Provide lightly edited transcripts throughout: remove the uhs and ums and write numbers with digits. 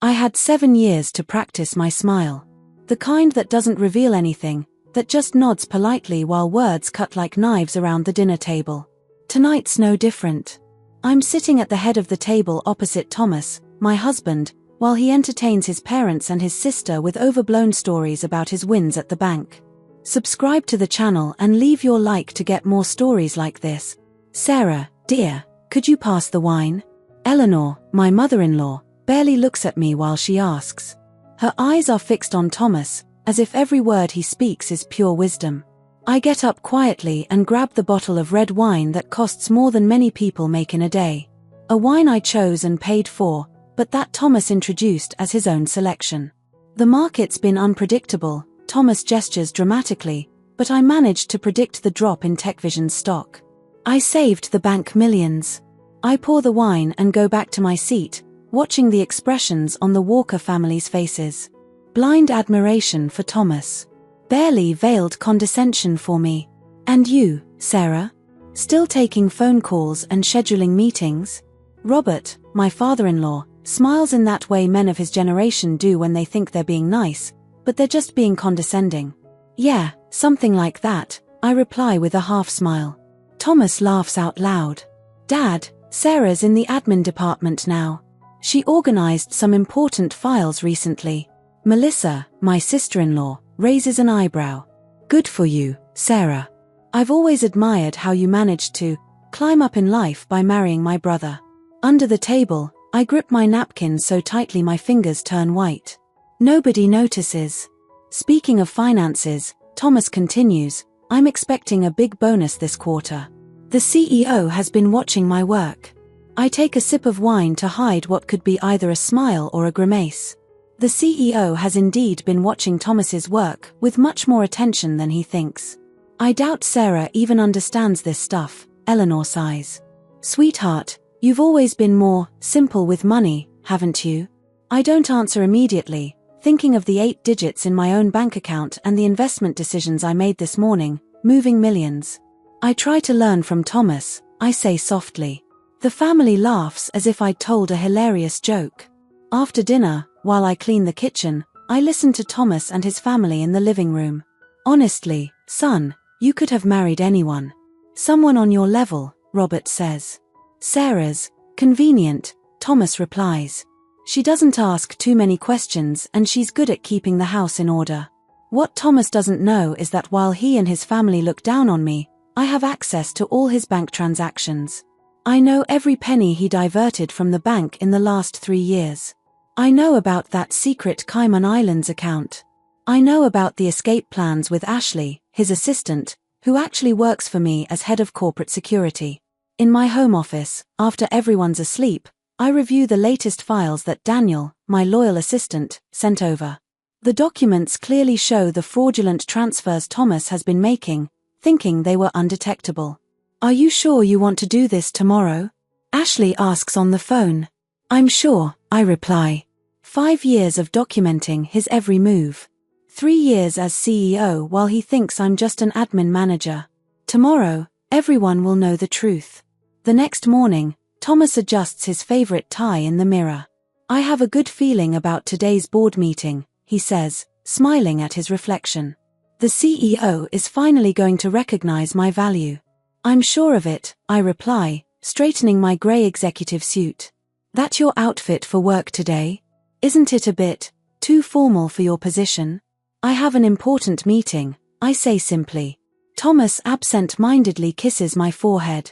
I had 7 years to practice my smile. The kind that doesn't reveal anything, that just nods politely while words cut like knives around the dinner table. Tonight's no different. I'm sitting at the head of the table opposite Thomas, my husband, while he entertains his parents and his sister with overblown stories about his wins at the bank. Subscribe to the channel and leave your like to get more stories like this. Sarah, dear, could you pass the wine? Eleanor, my mother-in-law, barely looks at me while she asks. Her eyes are fixed on Thomas, as if every word he speaks is pure wisdom. I get up quietly and grab the bottle of red wine that costs more than many people make in a day. A wine I chose and paid for, but that Thomas introduced as his own selection. The market's been unpredictable, Thomas gestures dramatically, but I managed to predict the drop in TechVision's stock. I saved the bank millions. I pour the wine and go back to my seat, watching the expressions on the Walker family's faces. Blind admiration for Thomas. Barely veiled condescension for me. And you, Sarah? Still taking phone calls and scheduling meetings? Robert, my father-in-law, smiles in that way men of his generation do when they think they're being nice, but they're just being condescending. Yeah, something like that, I reply with a half-smile. Thomas laughs out loud. Dad, Sarah's in the admin department now. She organized some important files recently. Melissa, my sister-in-law, raises an eyebrow. Good for you, Sarah. I've always admired how you managed to climb up in life by marrying my brother. Under the table, I grip my napkin so tightly my fingers turn white. Nobody notices. Speaking of finances, Thomas continues, I'm expecting a big bonus this quarter. The CEO has been watching my work. I take a sip of wine to hide what could be either a smile or a grimace. The CEO has indeed been watching Thomas's work with much more attention than he thinks. I doubt Sarah even understands this stuff, Eleanor sighs. Sweetheart, you've always been more simple with money, haven't you? I don't answer immediately, thinking of the 8 digits in my own bank account and the investment decisions I made this morning, moving millions. I try to learn from Thomas, I say softly. The family laughs as if I'd told a hilarious joke. After dinner, while I clean the kitchen, I listen to Thomas and his family in the living room. Honestly, son, you could have married anyone. Someone on your level, Robert says. Sarah's convenient, Thomas replies. She doesn't ask too many questions and she's good at keeping the house in order. What Thomas doesn't know is that while he and his family look down on me, I have access to all his bank transactions. I know every penny he diverted from the bank in the last 3 years. I know about that secret Cayman Islands account. I know about the escape plans with Ashley, his assistant, who actually works for me as head of corporate security. In my home office, after everyone's asleep, I review the latest files that Daniel, my loyal assistant, sent over. The documents clearly show the fraudulent transfers Thomas has been making, thinking they were undetectable. Are you sure you want to do this tomorrow? Ashley asks on the phone. I'm sure, I reply. 5 years of documenting his every move. 3 years as CEO while he thinks I'm just an admin manager. Tomorrow, everyone will know the truth. The next morning, Thomas adjusts his favorite tie in the mirror. I have a good feeling about today's board meeting, he says, smiling at his reflection. The CEO is finally going to recognize my value. I'm sure of it, I reply, straightening my grey executive suit. That your outfit for work today? Isn't it a bit too formal for your position? I have an important meeting, I say simply. Thomas absent-mindedly kisses my forehead.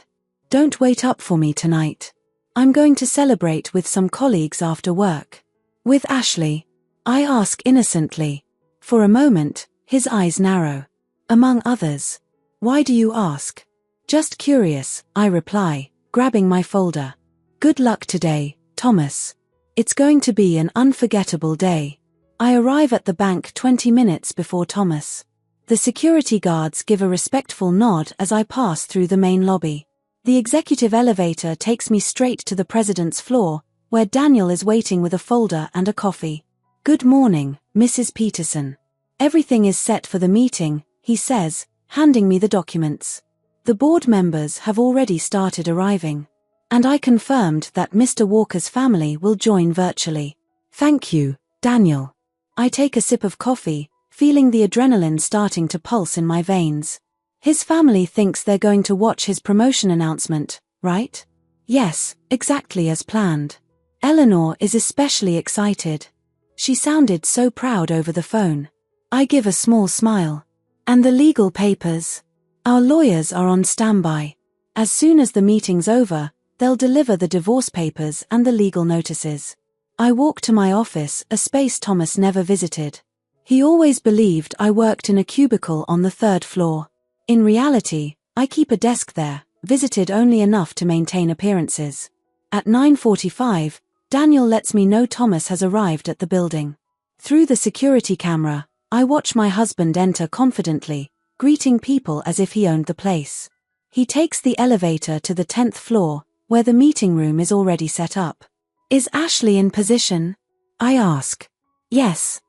Don't wait up for me tonight. I'm going to celebrate with some colleagues after work. With Ashley? I ask innocently. For a moment, his eyes narrow. Among others. Why do you ask? Just curious, I reply, grabbing my folder. Good luck today, Thomas. It's going to be an unforgettable day. I arrive at the bank 20 minutes before Thomas. The security guards give a respectful nod as I pass through the main lobby. The executive elevator takes me straight to the president's floor, where Daniel is waiting with a folder and a coffee. Good morning, Mrs. Peterson. Everything is set for the meeting, he says, handing me the documents. The board members have already started arriving. And I confirmed that Mr. Walker's family will join virtually. Thank you, Daniel. I take a sip of coffee, feeling the adrenaline starting to pulse in my veins. His family thinks they're going to watch his promotion announcement, right? Yes, exactly as planned. Eleanor is especially excited. She sounded so proud over the phone. I give a small smile. And the legal papers? Our lawyers are on standby. As soon as the meeting's over, they'll deliver the divorce papers and the legal notices. I walk to my office, a space Thomas never visited. He always believed I worked in a cubicle on the 3rd floor. In reality, I keep a desk there, visited only enough to maintain appearances. At 9:45, Daniel lets me know Thomas has arrived at the building. Through the security camera, I watch my husband enter confidently, greeting people as if he owned the place. He takes the elevator to the 10th floor, where the meeting room is already set up. Is Ashley in position? I ask. Yes,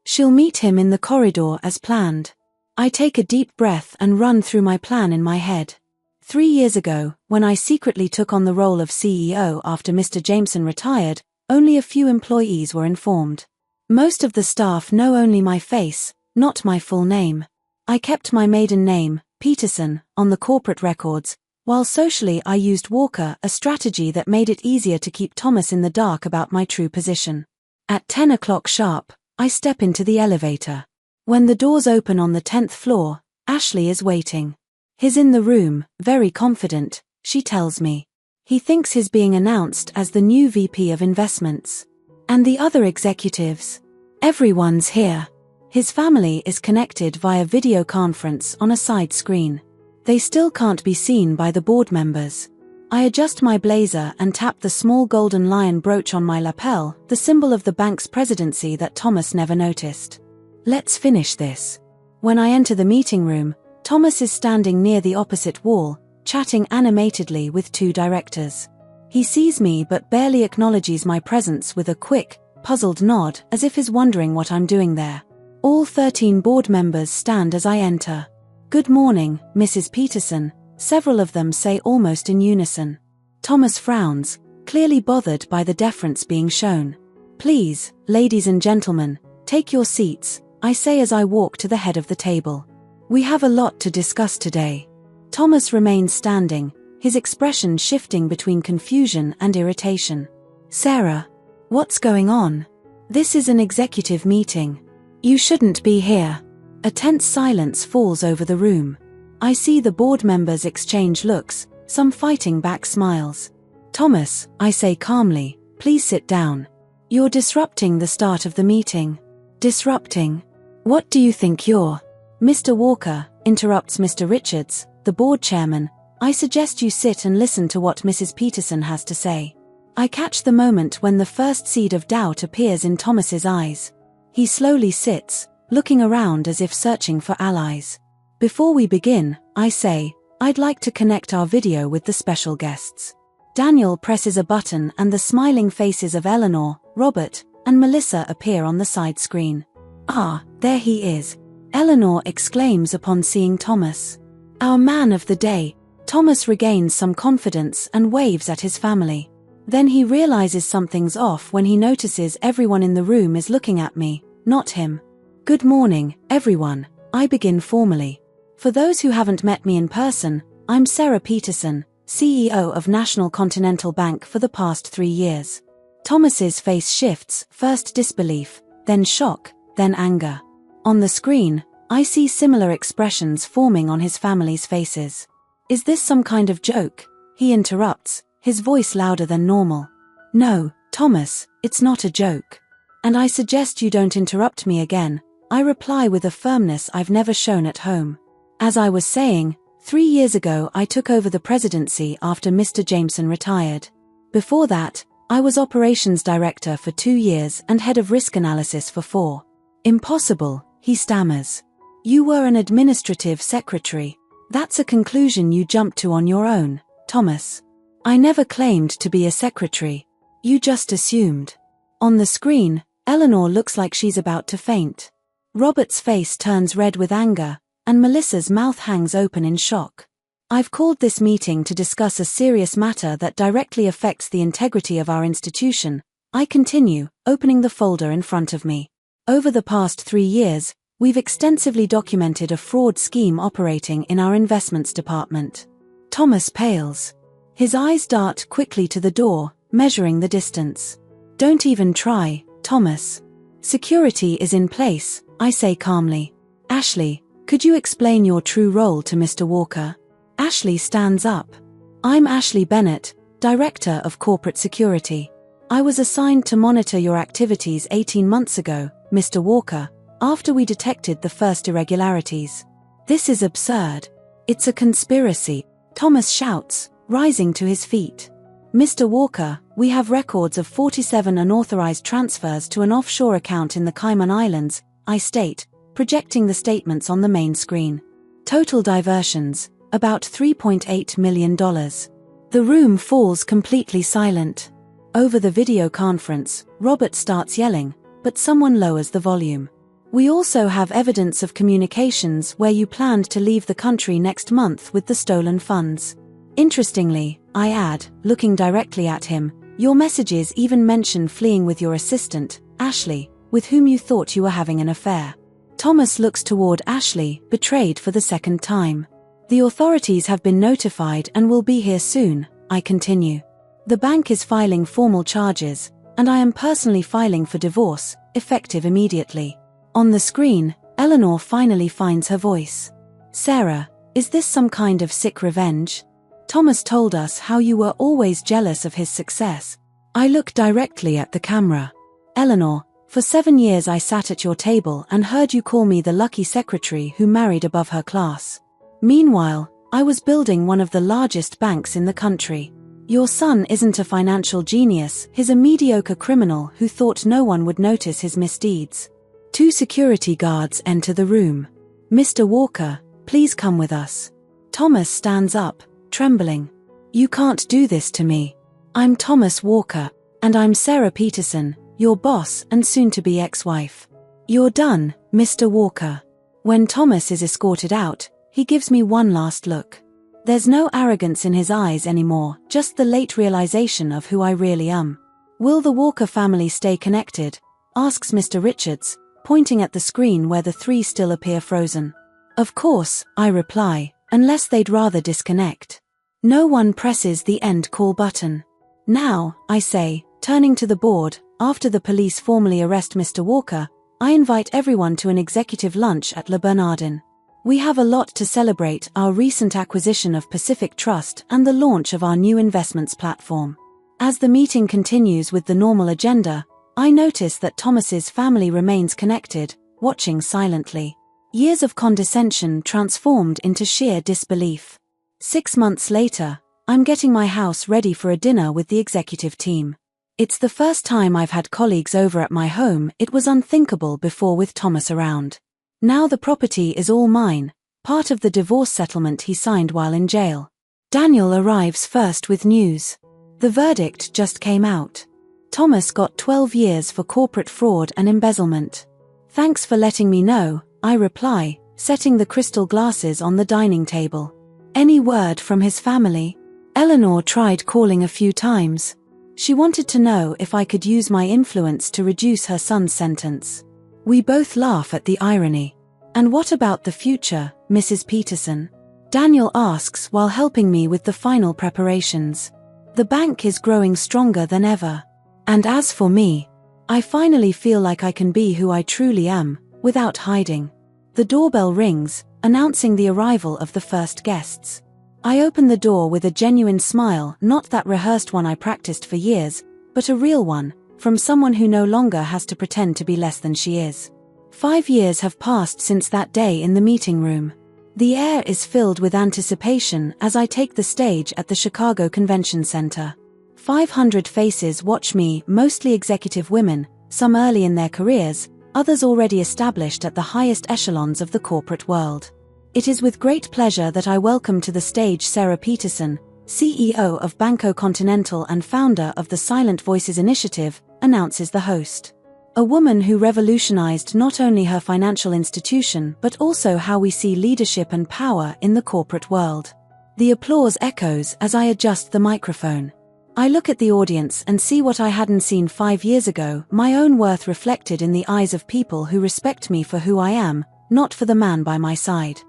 She'll meet him in the corridor as planned. I take a deep breath and run through my plan in my head. 3 years ago, when I secretly took on the role of CEO after Mr. Jameson retired, only a few employees were informed. Most of the staff know only my face, not my full name. I kept my maiden name, Peterson, on the corporate records, while socially I used Walker, a strategy that made it easier to keep Thomas in the dark about my true position. At 10 o'clock sharp, I step into the elevator. When the doors open on the 10th floor, Ashley is waiting. He's in the room, very confident, she tells me. He thinks he's being announced as the new VP of Investments. And the other executives? Everyone's here. His family is connected via video conference on a side screen. They still can't be seen by the board members. I adjust my blazer and tap the small golden lion brooch on my lapel, the symbol of the bank's presidency that Thomas never noticed. Let's finish this. When I enter the meeting room, Thomas is standing near the opposite wall, chatting animatedly with 2 directors. He sees me but barely acknowledges my presence with a quick, puzzled nod as if he's wondering what I'm doing there. All 13 board members stand as I enter. Good morning, Mrs. Peterson, several of them say almost in unison. Thomas frowns, clearly bothered by the deference being shown. Please, ladies and gentlemen, take your seats, I say as I walk to the head of the table. We have a lot to discuss today. Thomas remains standing, his expression shifting between confusion and irritation. Sarah, what's going on? This is an executive meeting. You shouldn't be here. A tense silence falls over the room. I see the board members exchange looks, some fighting back smiles. Thomas, I say calmly, please sit down. You're disrupting the start of the meeting. Disrupting? What do you think you're? Mr. Walker, interrupts Mr. Richards, the board chairman, I suggest you sit and listen to what Mrs. Peterson has to say. I catch the moment when the first seed of doubt appears in Thomas's eyes. He slowly sits, looking around as if searching for allies. Before we begin, I say, I'd like to connect our video with the special guests. Daniel presses a button and the smiling faces of Eleanor, Robert, and Melissa appear on the side screen. Ah, there he is. Eleanor exclaims upon seeing Thomas. Our man of the day. Thomas regains some confidence and waves at his family. Then he realizes something's off when he notices everyone in the room is looking at me, not him. Good morning, everyone, I begin formally. For those who haven't met me in person, I'm Sarah Peterson, CEO of National Continental Bank for the past 3 years. Thomas's face shifts, first disbelief, then shock, then anger. On the screen, I see similar expressions forming on his family's faces. Is this some kind of joke? He interrupts, his voice louder than normal. No, Thomas, it's not a joke. And I suggest you don't interrupt me again, I reply with a firmness I've never shown at home. As I was saying, 3 years ago I took over the presidency after Mr. Jameson retired. Before that, I was operations director for 2 years and head of risk analysis for 4. Impossible, he stammers. You were an administrative secretary. That's a conclusion you jumped to on your own, Thomas. I never claimed to be a secretary. You just assumed. On the screen, Eleanor looks like she's about to faint. Robert's face turns red with anger, and Melissa's mouth hangs open in shock. I've called this meeting to discuss a serious matter that directly affects the integrity of our institution, I continue, opening the folder in front of me. Over the past 3 years, we've extensively documented a fraud scheme operating in our investments department. Thomas pales. His eyes dart quickly to the door, measuring the distance. Don't even try, Thomas. Security is in place, I say calmly. Ashley, could you explain your true role to Mr. Walker? Ashley stands up. I'm Ashley Bennett, Director of Corporate Security. I was assigned to monitor your activities 18 months ago, Mr. Walker, after we detected the first irregularities. This is absurd. It's a conspiracy, Thomas shouts, rising to his feet. Mr. Walker, we have records of 47 unauthorized transfers to an offshore account in the Cayman Islands, I state, projecting the statements on the main screen. Total diversions, about $3.8 million. The room falls completely silent. Over the video conference, Robert starts yelling, but someone lowers the volume. We also have evidence of communications where you planned to leave the country next month with the stolen funds. Interestingly, I add, looking directly at him, your messages even mention fleeing with your assistant, Ashley, with whom you thought you were having an affair. Thomas looks toward Ashley, betrayed for the second time. The authorities have been notified and will be here soon, I continue. The bank is filing formal charges, and I am personally filing for divorce, effective immediately. On the screen, Eleanor finally finds her voice. Sarah, is this some kind of sick revenge? Thomas told us how you were always jealous of his success. I look directly at the camera. Eleanor, for 7 years I sat at your table and heard you call me the lucky secretary who married above her class. Meanwhile, I was building one of the largest banks in the country. Your son isn't a financial genius, he's a mediocre criminal who thought no one would notice his misdeeds. 2 security guards enter the room. Mr. Walker, please come with us. Thomas stands up, trembling. You can't do this to me. I'm Thomas Walker, and I'm Sarah Peterson, your boss and soon-to-be ex-wife. You're done, Mr. Walker. When Thomas is escorted out, he gives me one last look. There's no arrogance in his eyes anymore, just the late realization of who I really am. Will the Walker family stay connected? Asks Mr. Richards, pointing at the screen where the 3 still appear frozen. Of course, I reply, unless they'd rather disconnect. No one presses the end call button. Now, I say, turning to the board, after the police formally arrest Mr. Walker, I invite everyone to an executive lunch at Le Bernardin. We have a lot to celebrate: our recent acquisition of Pacific Trust and the launch of our new investments platform. As the meeting continues with the normal agenda, I notice that Thomas's family remains connected, watching silently. Years of condescension transformed into sheer disbelief. 6 months later, I'm getting my house ready for a dinner with the executive team. It's the first time I've had colleagues over at my home. It was unthinkable before with Thomas around. Now the property is all mine, part of the divorce settlement he signed while in jail. Daniel arrives first with news. The verdict just came out. Thomas got 12 years for corporate fraud and embezzlement. Thanks for letting me know, I reply, setting the crystal glasses on the dining table. Any word from his family? Eleanor tried calling a few times. She wanted to know if I could use my influence to reduce her son's sentence. We both laugh at the irony. And what about the future, Mrs. Peterson? Daniel asks while helping me with the final preparations. The bank is growing stronger than ever. And as for me, I finally feel like I can be who I truly am, without hiding. The doorbell rings, announcing the arrival of the first guests. I open the door with a genuine smile, not that rehearsed one I practiced for years, but a real one, from someone who no longer has to pretend to be less than she is. 5 years have passed since that day in the meeting room. The air is filled with anticipation as I take the stage at the Chicago Convention Center. 500 faces watch me, mostly executive women, some early in their careers, others already established at the highest echelons of the corporate world. It is with great pleasure that I welcome to the stage Sarah Peterson, CEO of Banco Continental and founder of the Silent Voices Initiative, announces the host. A woman who revolutionized not only her financial institution but also how we see leadership and power in the corporate world. The applause echoes as I adjust the microphone. I look at the audience and see what I hadn't seen 5 years ago, my own worth reflected in the eyes of people who respect me for who I am, not for the man by my side.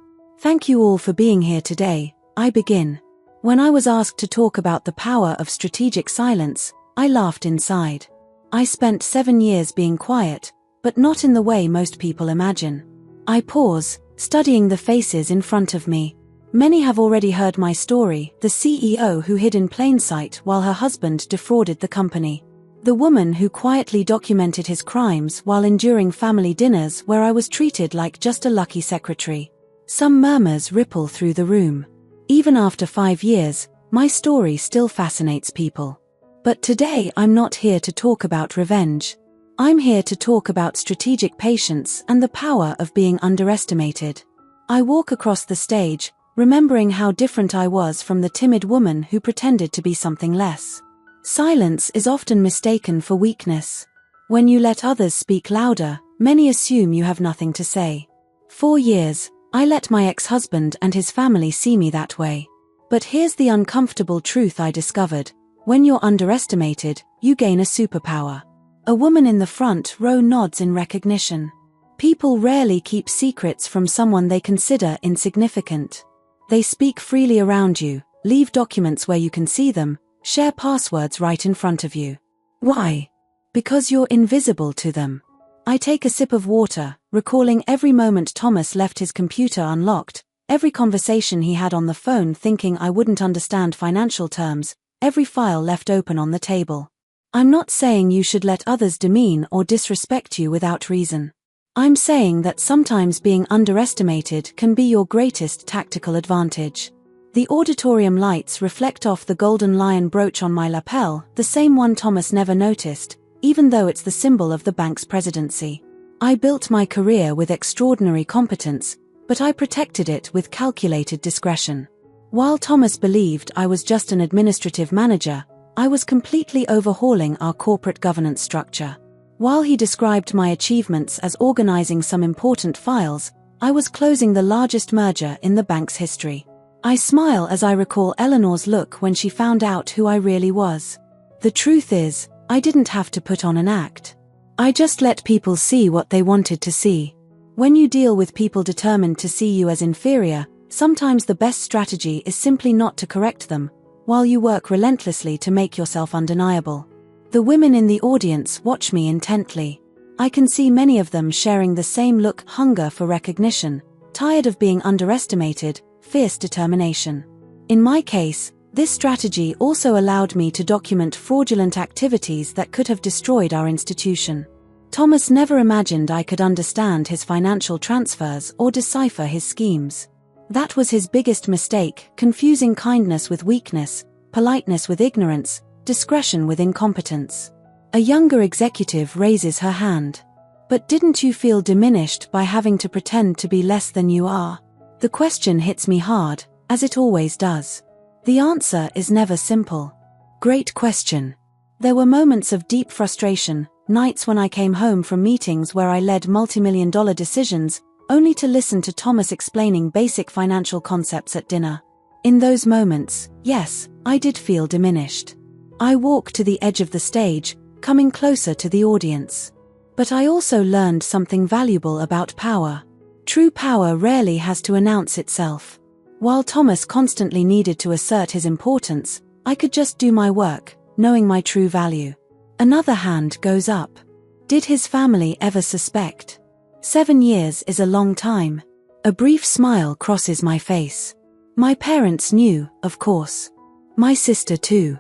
Thank you all for being here today, I begin. When I was asked to talk about the power of strategic silence, I laughed inside. I spent 7 years being quiet, but not in the way most people imagine. I pause, studying the faces in front of me. Many have already heard my story, the CEO who hid in plain sight while her husband defrauded the company. The woman who quietly documented his crimes while enduring family dinners where I was treated like just a lucky secretary. Some murmurs ripple through the room. Even after 5 years, my story still fascinates people. But today I'm not here to talk about revenge. I'm here to talk about strategic patience and the power of being underestimated. I walk across the stage, remembering how different I was from the timid woman who pretended to be something less. Silence is often mistaken for weakness. When you let others speak louder, many assume you have nothing to say. 4 years, I let my ex-husband and his family see me that way. But here's the uncomfortable truth I discovered. When you're underestimated, you gain a superpower. A woman in the front row nods in recognition. People rarely keep secrets from someone they consider insignificant. They speak freely around you, leave documents where you can see them, share passwords right in front of you. Why? Because you're invisible to them. I take a sip of water, recalling every moment Thomas left his computer unlocked, every conversation he had on the phone thinking I wouldn't understand financial terms, every file left open on the table. I'm not saying you should let others demean or disrespect you without reason. I'm saying that sometimes being underestimated can be your greatest tactical advantage. The auditorium lights reflect off the golden lion brooch on my lapel, the same one Thomas never noticed, even though it's the symbol of the bank's presidency. I built my career with extraordinary competence, but I protected it with calculated discretion. While Thomas believed I was just an administrative manager, I was completely overhauling our corporate governance structure. While he described my achievements as organizing some important files, I was closing the largest merger in the bank's history. I smile as I recall Eleanor's look when she found out who I really was. The truth is, I didn't have to put on an act. I just let people see what they wanted to see. When you deal with people determined to see you as inferior, sometimes the best strategy is simply not to correct them, while you work relentlessly to make yourself undeniable. The women in the audience watch me intently. I can see many of them sharing the same look: hunger for recognition, tired of being underestimated, fierce determination. In my case, this strategy also allowed me to document fraudulent activities that could have destroyed our institution. Thomas never imagined I could understand his financial transfers or decipher his schemes. That was his biggest mistake, confusing kindness with weakness, politeness with ignorance, discretion with incompetence. A younger executive raises her hand. But didn't you feel diminished by having to pretend to be less than you are? The question hits me hard, as it always does. The answer is never simple. Great question. There were moments of deep frustration, nights when I came home from meetings where I led multimillion-dollar decisions, only to listen to Thomas explaining basic financial concepts at dinner. In those moments, yes, I did feel diminished. I walked to the edge of the stage, coming closer to the audience. But I also learned something valuable about power. True power rarely has to announce itself. While Thomas constantly needed to assert his importance, I could just do my work, knowing my true value. Another hand goes up. Did his family ever suspect? 7 years is a long time. A brief smile crosses my face. My parents knew, of course. My sister too.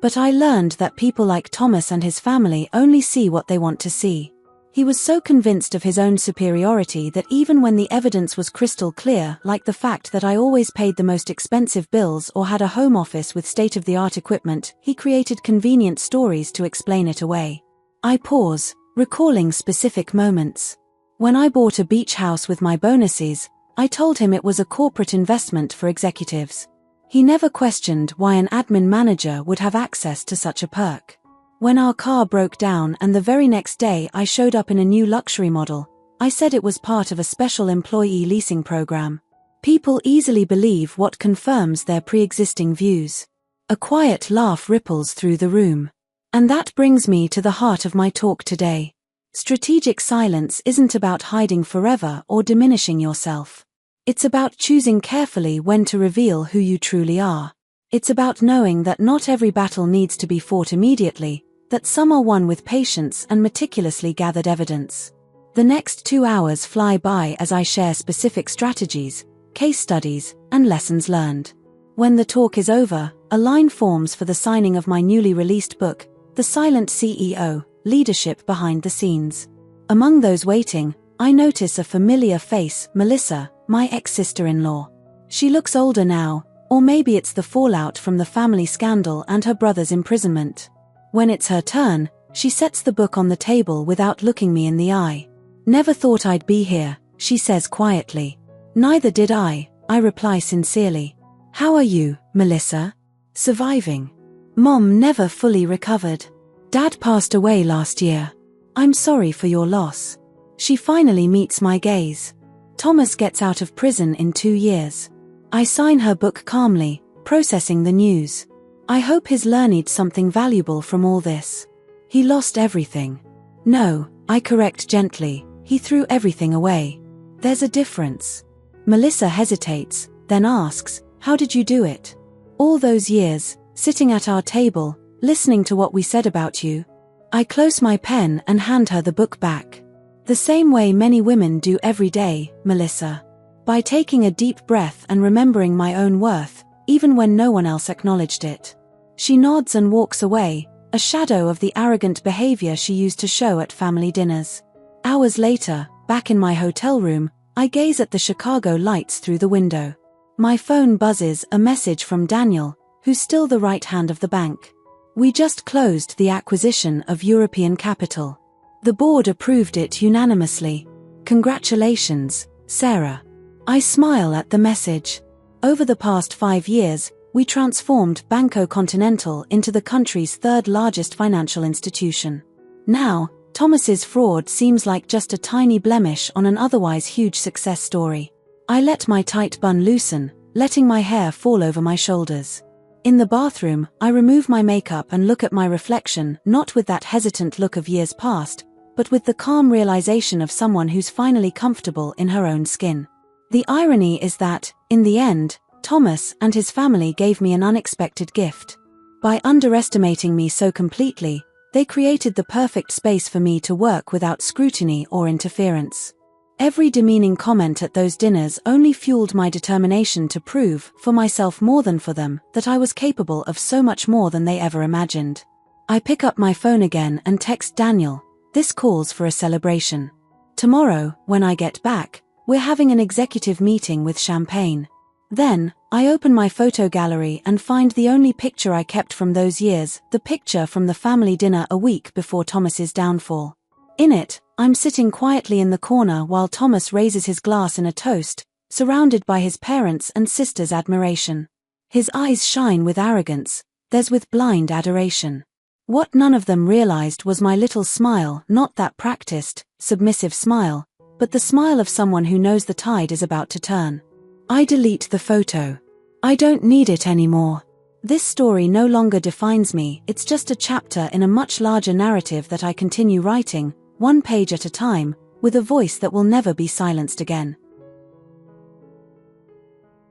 But I learned that people like Thomas and his family only see what they want to see. He was so convinced of his own superiority that even when the evidence was crystal clear, like the fact that I always paid the most expensive bills or had a home office with state-of-the-art equipment, he created convenient stories to explain it away. I pause, recalling specific moments. When I bought a beach house with my bonuses, I told him it was a corporate investment for executives. He never questioned why an admin manager would have access to such a perk. When our car broke down and the very next day I showed up in a new luxury model, I said it was part of a special employee leasing program. People easily believe what confirms their pre-existing views. A quiet laugh ripples through the room. And that brings me to the heart of my talk today. Strategic silence isn't about hiding forever or diminishing yourself. It's about choosing carefully when to reveal who you truly are. It's about knowing that not every battle needs to be fought immediately, that some are won with patience and meticulously gathered evidence. The next 2 hours fly by as I share specific strategies, case studies, and lessons learned. When the talk is over, a line forms for the signing of my newly released book, The Silent CEO, Leadership Behind the Scenes. Among those waiting, I notice a familiar face, Melissa, my ex-sister-in-law. She looks older now, or maybe it's the fallout from the family scandal and her brother's imprisonment. When it's her turn, she sets the book on the table without looking me in the eye. "Never thought I'd be here," she says quietly. "Neither did I reply sincerely. "How are you, Melissa?" "Surviving. Mom never fully recovered. Dad passed away last year. I'm sorry for your loss." She finally meets my gaze. "Thomas gets out of prison in 2 years." I sign her book calmly, processing the news. I hope he's learned something valuable from all this. "He lost everything." "No," I correct gently, "he threw everything away." "There's a difference." Melissa hesitates, then asks, "How did you do it?" "All those years, sitting at our table, listening to what we said about you." I close my pen and hand her the book back. "The same way many women do every day, Melissa. By taking a deep breath and remembering my own worth, even when no one else acknowledged it." She nods and walks away, a shadow of the arrogant behavior she used to show at family dinners. Hours later, back in my hotel room, I gaze at the Chicago lights through the window. My phone buzzes, a message from Daniel, who's still the right hand of the bank. "We just closed the acquisition of European Capital. The board approved it unanimously. Congratulations, Sarah." I smile at the message. Over the past 5 years, we transformed Banco Continental into the country's 3rd largest financial institution. Now, Thomas's fraud seems like just a tiny blemish on an otherwise huge success story. I let my tight bun loosen, letting my hair fall over my shoulders. In the bathroom, I remove my makeup and look at my reflection, not with that hesitant look of years past, but with the calm realization of someone who's finally comfortable in her own skin. The irony is that, in the end, Thomas and his family gave me an unexpected gift. By underestimating me so completely, they created the perfect space for me to work without scrutiny or interference. Every demeaning comment at those dinners only fueled my determination to prove, for myself more than for them, that I was capable of so much more than they ever imagined. I pick up my phone again and text Daniel, "This calls for a celebration. Tomorrow, when I get back, we're having an executive meeting with champagne." Then, I open my photo gallery and find the only picture I kept from those years, the picture from the family dinner a week before Thomas's downfall. In it, I'm sitting quietly in the corner while Thomas raises his glass in a toast, surrounded by his parents' and sister's admiration. His eyes shine with arrogance, theirs with blind adoration. What none of them realized was my little smile, not that practiced, submissive smile, but the smile of someone who knows the tide is about to turn. I delete the photo. I don't need it anymore. This story no longer defines me, it's just a chapter in a much larger narrative that I continue writing, one page at a time, with a voice that will never be silenced again.